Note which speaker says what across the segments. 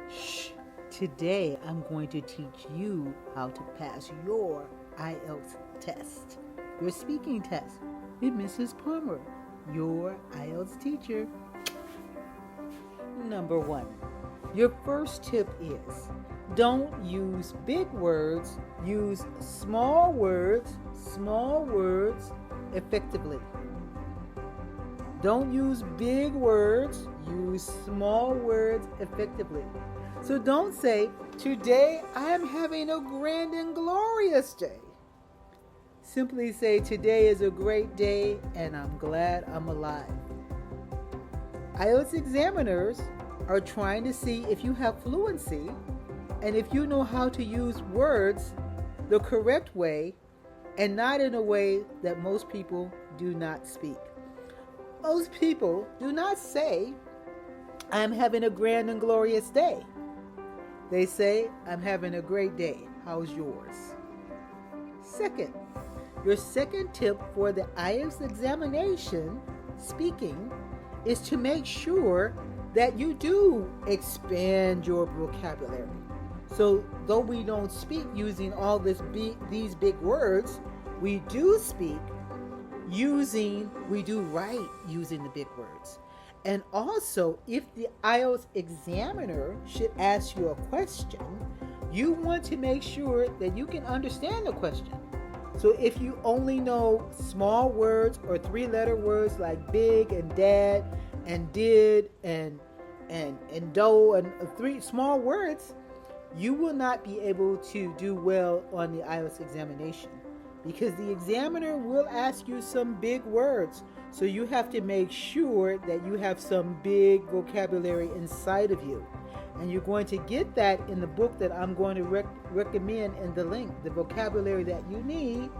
Speaker 1: Shh. Today I'm going to teach you how to pass your IELTS test, your speaking test, with Mrs. Palmer, your IELTS teacher. Number one, your first tip is don't use big words, use small words effectively. Don't use big words, use small words effectively. So don't say, today I am having a grand and glorious day. Simply say, today is a great day and I'm glad I'm alive. IELTS examiners are trying to see if you have fluency and if you know how to use words the correct way and not in a way that most people do not speak. Most people do not say, I'm having a grand and glorious day. They say, I'm having a great day. How's yours? Second, your second tip for the IELTS examination, speaking, is to make sure that you do expand your vocabulary. So though we don't speak using all these big words, we do speak we do write using the big words. And also, if the IELTS examiner should ask you a question, you want to make sure that you can understand the question. So if you only know small words or three-letter words like big and dad and did and do and three small words, you will not be able to do well on the IELTS examination because the examiner will ask you some big words. So you have to make sure that you have some big vocabulary inside of you. And you're going to get that in the book that I'm going to recommend in the link, the vocabulary that you need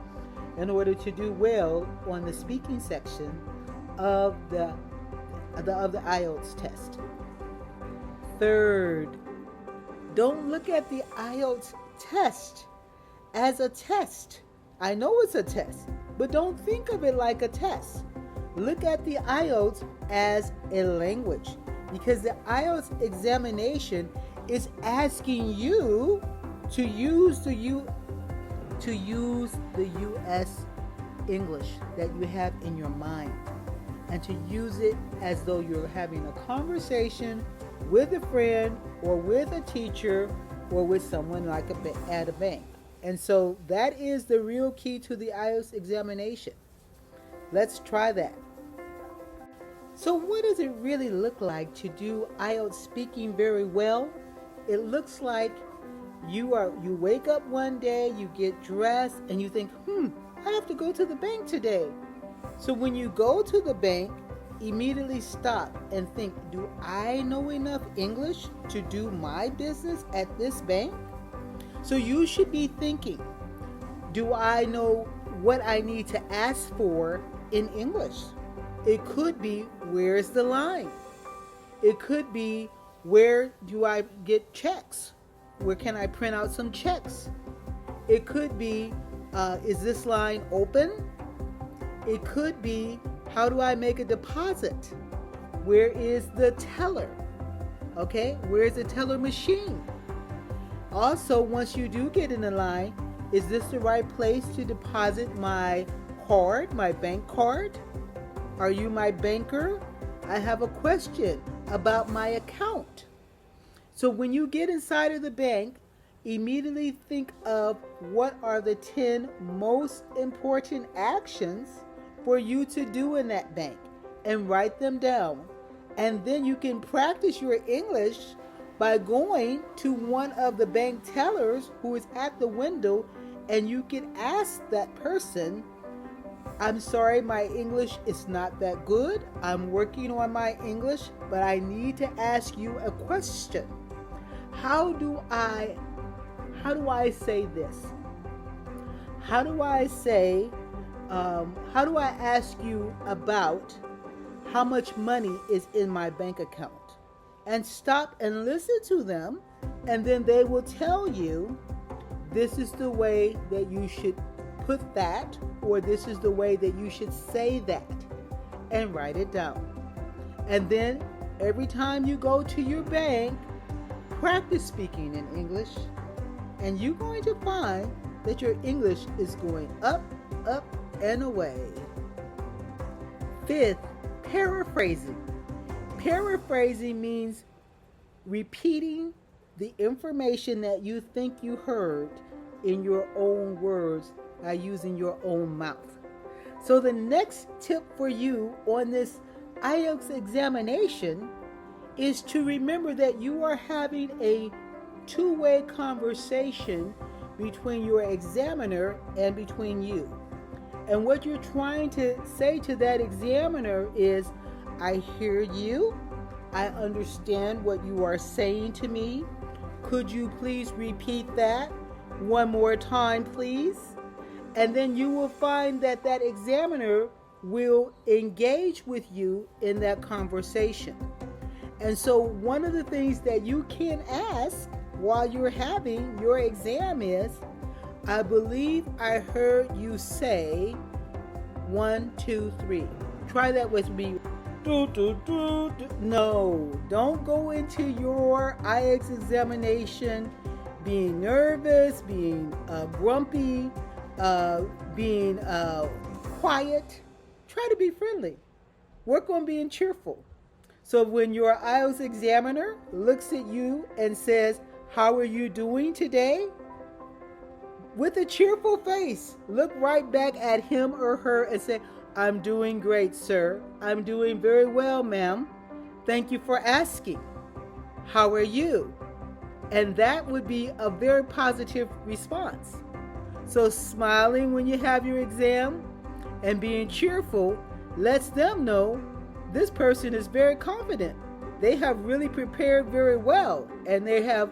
Speaker 1: in order to do well on the speaking section of the IELTS test. Third, don't look at the IELTS test as a test. I know it's a test, but don't think of it like a test. Look at the IELTS as a language because the IELTS examination is asking you to use the US English that you have in your mind and to use it as though you're having a conversation with a friend or with a teacher or with someone like at a bank. And so that is the real key to the IELTS examination. Let's try that. So what does it really look like to do IELTS speaking very well? It looks like you wake up one day, you get dressed, and you think, I have to go to the bank today. So when you go to the bank, immediately stop and think, do I know enough English to do my business at this bank? So you should be thinking, do I know what I need to ask for in English? It could be, where's the line? It could be, where do I get checks? Where can I print out some checks? It could be, is this line open? It could be, how do I make a deposit? Where is the teller? Okay, where's the teller machine? Also, once you do get in the line, is this the right place to deposit my card, my bank card? Are you my banker? I have a question about my account. So when you get inside of the bank, immediately think of what are the 10 most important actions for you to do in that bank and write them down. And then you can practice your English by going to one of the bank tellers who is at the window, and you can ask that person, I'm sorry, my English is not that good. I'm working on my English, but I need to ask you a question. How do I say this? How do I ask you about how much money is in my bank account? And stop and listen to them, and then they will tell you, this is the way that you should put that, or this is the way that you should say that, and write it down. And then every time you go to your bank, practice speaking in English, and you're going to find that your English is going up, up, and away. Fifth, paraphrasing. Paraphrasing means repeating the information that you think you heard in your own words by using your own mouth. So the next tip for you on this IELTS examination is to remember that you are having a two-way conversation between your examiner and between you. And what you're trying to say to that examiner is, I hear you. I understand what you are saying to me. Could you please repeat that one more time, please? And then you will find that that examiner will engage with you in that conversation. And so one of the things that you can ask while you're having your exam is, I believe I heard you say 1, 2, 3. Try that with me. No, don't go into your IELTS examination being nervous, being grumpy, being quiet. Try to be friendly. Work on being cheerful. So when your IELTS examiner looks at you and says, how are you doing today? With a cheerful face, look right back at him or her and say, I'm doing great, sir. I'm doing very well, ma'am. Thank you for asking. How are you? And that would be a very positive response. So smiling when you have your exam and being cheerful lets them know this person is very confident. They have really prepared very well, and they have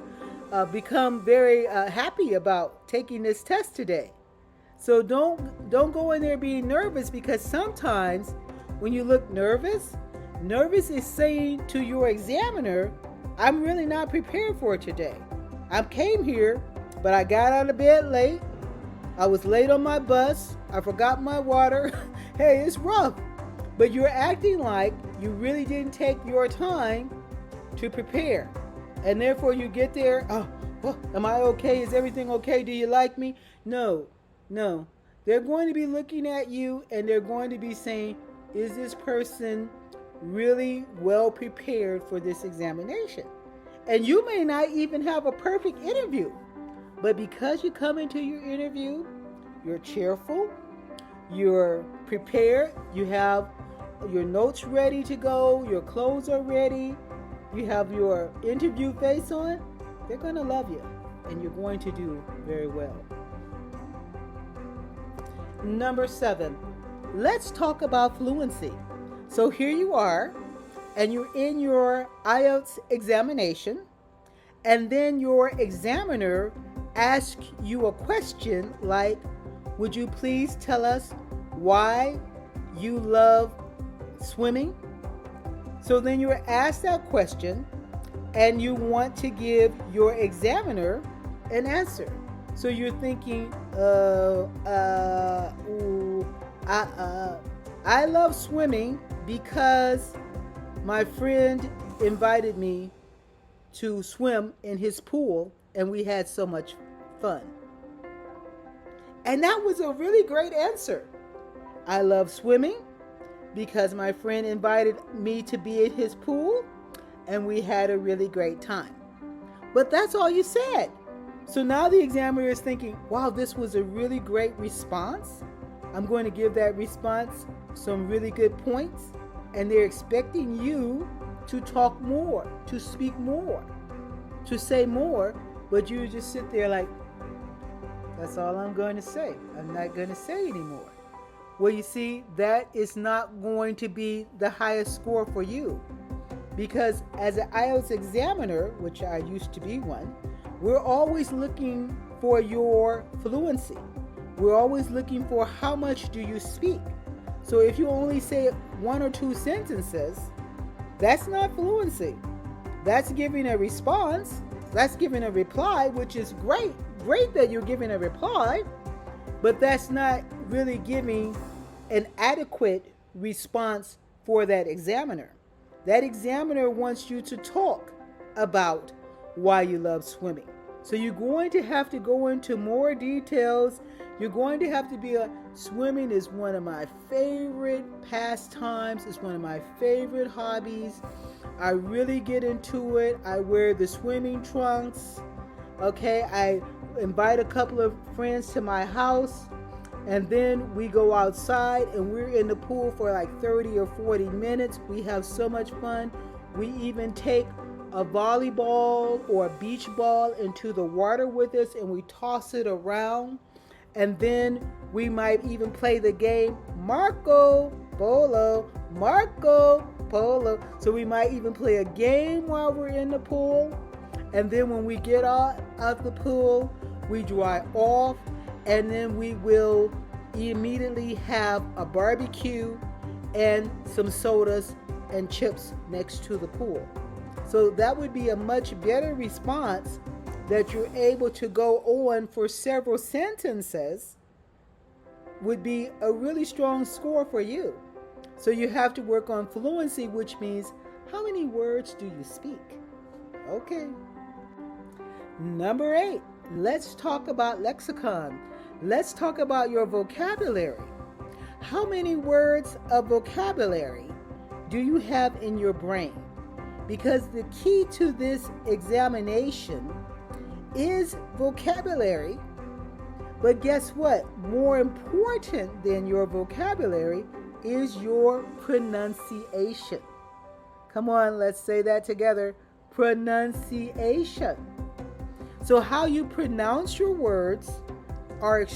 Speaker 1: become very happy about taking this test today. So don't go in there being nervous, because sometimes when you look nervous is saying to your examiner, I'm really not prepared for it today. I came here, but I got out of bed late. I was late on my bus. I forgot my water. Hey, it's rough. But you're acting like you really didn't take your time to prepare. And therefore you get there, am I okay? Is everything okay? Do you like me? No. They're going to be looking at you and they're going to be saying, is this person really well prepared for this examination? And you may not even have a perfect interview, but because you come into your interview, you're cheerful, you're prepared, you have your notes ready to go, your clothes are ready, you have your interview face on, they're going to love you and you're going to do very well. Number 7, let's talk about fluency. So here you are, and you're in your IELTS examination, and then your examiner asks you a question like, would you please tell us why you love swimming? So then you're asked that question, and you want to give your examiner an answer. So you're thinking, I love swimming because my friend invited me to swim in his pool and we had so much fun. And that was a really great answer. I love swimming because my friend invited me to be in his pool and we had a really great time. But that's all you said. So now the examiner is thinking, wow, this was a really great response. I'm going to give that response some really good points. And they're expecting you to talk more, to speak more, to say more. But you just sit there like, that's all I'm going to say. I'm not going to say anymore. Well, you see, that is not going to be the highest score for you. Because as an IELTS examiner, which I used to be one, we're always looking for your fluency. We're always looking for how much do you speak. So if you only say 1 or 2 sentences, that's not fluency. That's giving a response. That's giving a reply, which is great. Great that you're giving a reply, but that's not really giving an adequate response for that examiner. That examiner wants you to talk about why you love swimming. So you're going to have to go into more details. You're going to have to swimming is one of my favorite pastimes. It's one of my favorite hobbies. I really get into it. I wear the swimming trunks. Okay, I invite a couple of friends to my house, and then we go outside and we're in the pool for like 30 or 40 minutes. We have so much fun. We even take a volleyball or a beach ball into the water with us and we toss it around. And then we might even play the game Marco Polo, Marco Polo. So we might even play a game while we're in the pool. And then when we get out of the pool, we dry off, and then we will immediately have a barbecue and some sodas and chips next to the pool. So that would be a much better response, that you're able to go on for several sentences, would be a really strong score for you. So you have to work on fluency, which means how many words do you speak? Okay. Number 8, let's talk about lexicon. Let's talk about your vocabulary. How many words of vocabulary do you have in your brain? Because the key to this examination is vocabulary. But guess what? More important than your vocabulary is your pronunciation. Come on, let's say that together. Pronunciation. So how you pronounce your words your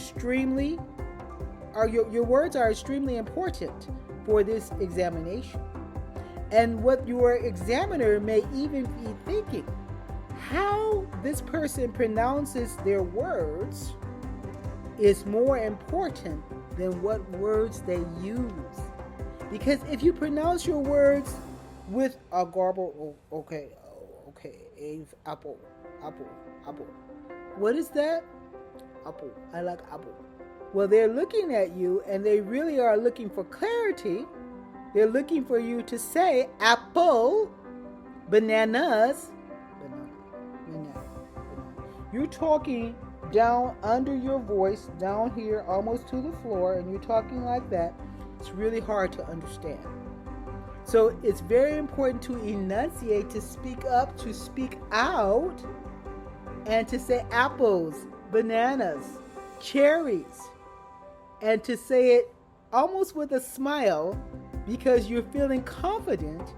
Speaker 1: words are extremely important for this examination. And what your examiner may even be thinking, how this person pronounces their words is more important than what words they use. Because if you pronounce your words with a garble, okay, apple. What is that? Apple. I like apple. Well, they're looking at you and they really are looking for clarity. They're looking for you to say apple, bananas, banana. You're talking down under your voice, down here almost to the floor, and you're talking like that. It's really hard to understand. So it's very important to enunciate, to speak up, to speak out, and to say apples, bananas, cherries, and to say it almost with a smile, because you're feeling confident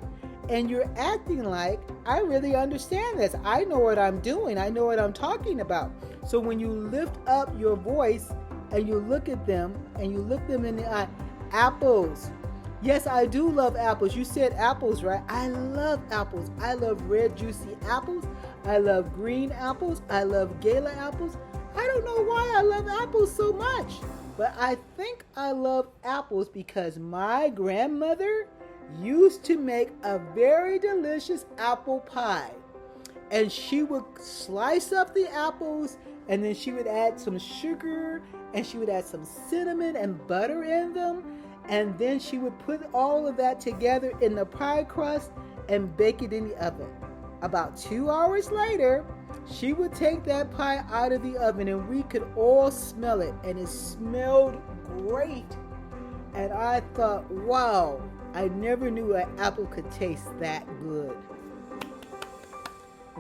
Speaker 1: and you're acting like, I really understand this. I know what I'm doing. I know what I'm talking about. So when you lift up your voice and you look at them and you look them in the eye, apples. Yes, I do love apples. You said apples, right? I love apples. I love red, juicy apples. I love green apples. I love gala apples. I don't know why I love apples so much, but I think I love apples because my grandmother used to make a very delicious apple pie. And she would slice up the apples, and then she would add some sugar, and she would add some cinnamon and butter in them. And then she would put all of that together in the pie crust and bake it in the oven. About 2 hours later, she would take that pie out of the oven and we could all smell it. And it smelled great. And I thought, wow, I never knew an apple could taste that good.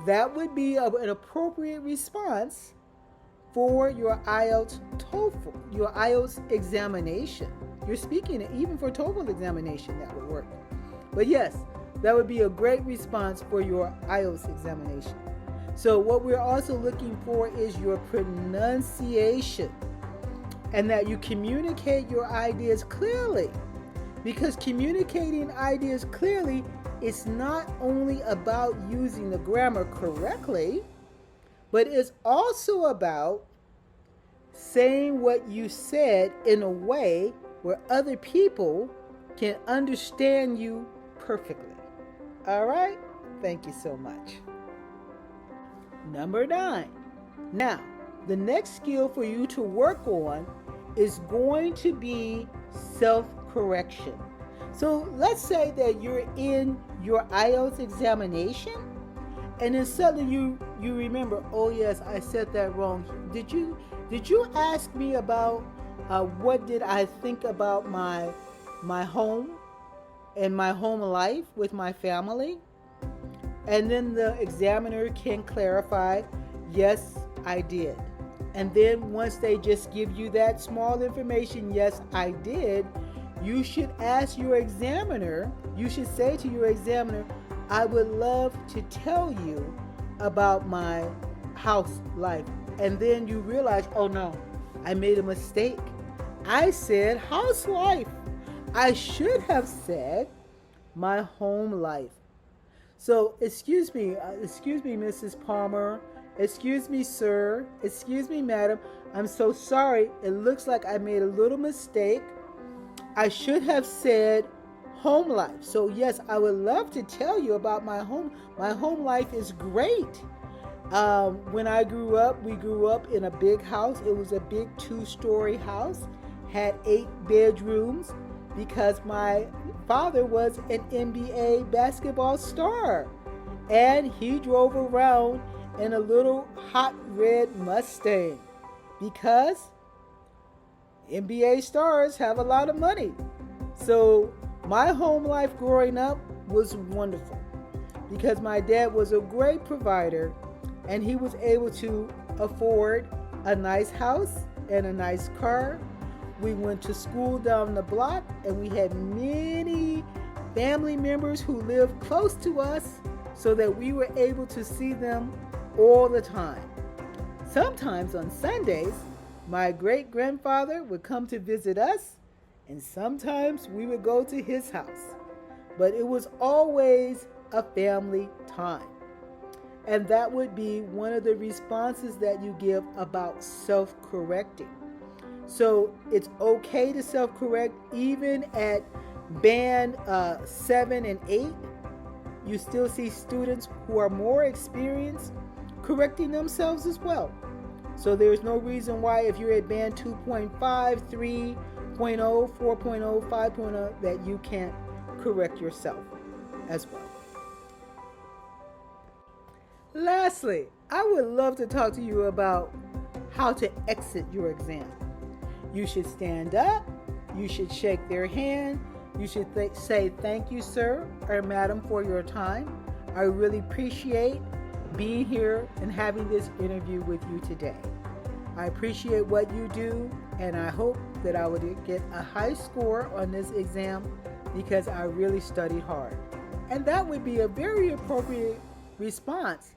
Speaker 1: That would be an appropriate response for your IELTS TOEFL, your IELTS examination. You're speaking it, even for TOEFL examination, that would work. But yes, that would be a great response for your IELTS examination. So what we're also looking for is your pronunciation, and that you communicate your ideas clearly. Because communicating ideas clearly is not only about using the grammar correctly, but it's also about saying what you said in a way where other people can understand you perfectly. All right? Thank you so much. Number 9. Now, the next skill for you to work on is going to be self-correction. So let's say that you're in your IELTS examination And then suddenly you remember, oh yes, I said that wrong. Did you ask me about what did I think about my home and my home life with my family? And then the examiner can clarify, yes, I did. And then once they just give you that small information, yes, I did, you should ask your examiner, you should say to your examiner, I would love to tell you about my house life. And then you realize, oh no, I made a mistake. I said house life. I should have said my home life. So, excuse me, Mrs. Palmer. Excuse me, sir. Excuse me, madam. I'm so sorry. It looks like I made a little mistake. I should have said home life. So, yes, I would love to tell you about my home. My home life is great. When I grew up, we grew up in a big house. It was a big 2-story house, had 8 bedrooms because my father was an NBA basketball star. And he drove around in a little hot red Mustang because NBA stars have a lot of money. So my home life growing up was wonderful because my dad was a great provider and he was able to afford a nice house and a nice car. We went to school down the block and we had many family members who lived close to us so that we were able to see them all the time. Sometimes on Sundays, my great-grandfather would come to visit us, and sometimes we would go to his house. But it was always a family time. And that would be one of the responses that you give about self-correcting. So it's okay to self-correct even at band 7 and 8. You still see students who are more experienced correcting themselves as well. So there's no reason why if you're at band 2.5, 3.0, 4.0, 5.0 that you can't correct yourself as well. Lastly, I would love to talk to you about how to exit your exam. You should stand up, you should shake their hand, you should say thank you, sir or madam, for your time. I really appreciate being here and having this interview with you today. I appreciate what you do, and I hope that I would get a high score on this exam because I really studied hard. And that would be a very appropriate response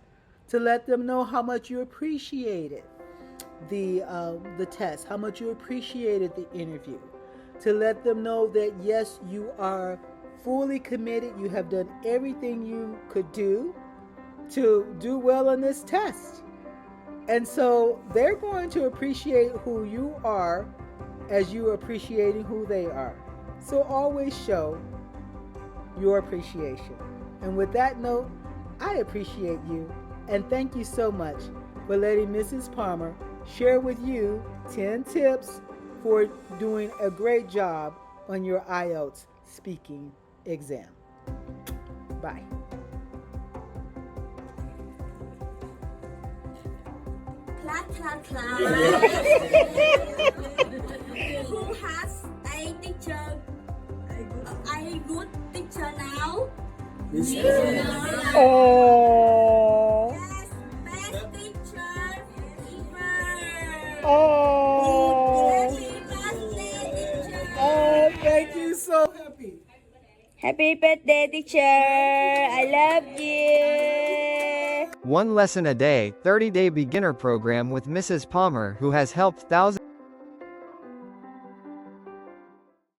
Speaker 1: to let them know how much you appreciated the test, how much you appreciated the interview, to let them know that yes, you are fully committed, you have done everything you could do to do well on this test. And so they're going to appreciate who you are as you are appreciating who they are. So always show your appreciation. And with that note, I appreciate you and thank you so much for letting Mrs. Palmer share with you 10 tips for doing a great job on your IELTS speaking exam. Bye.
Speaker 2: Clap, clap, clap. Who has a teacher, a good teacher now?
Speaker 1: Oh.
Speaker 2: Yes, best teacher ever.
Speaker 1: Oh.
Speaker 2: Happy birthday, teacher.
Speaker 1: Oh, thank you. So happy.
Speaker 3: Happy birthday, teacher! I love you!
Speaker 4: One lesson a day, 30-day beginner program with Mrs. Palmer, who has helped thousands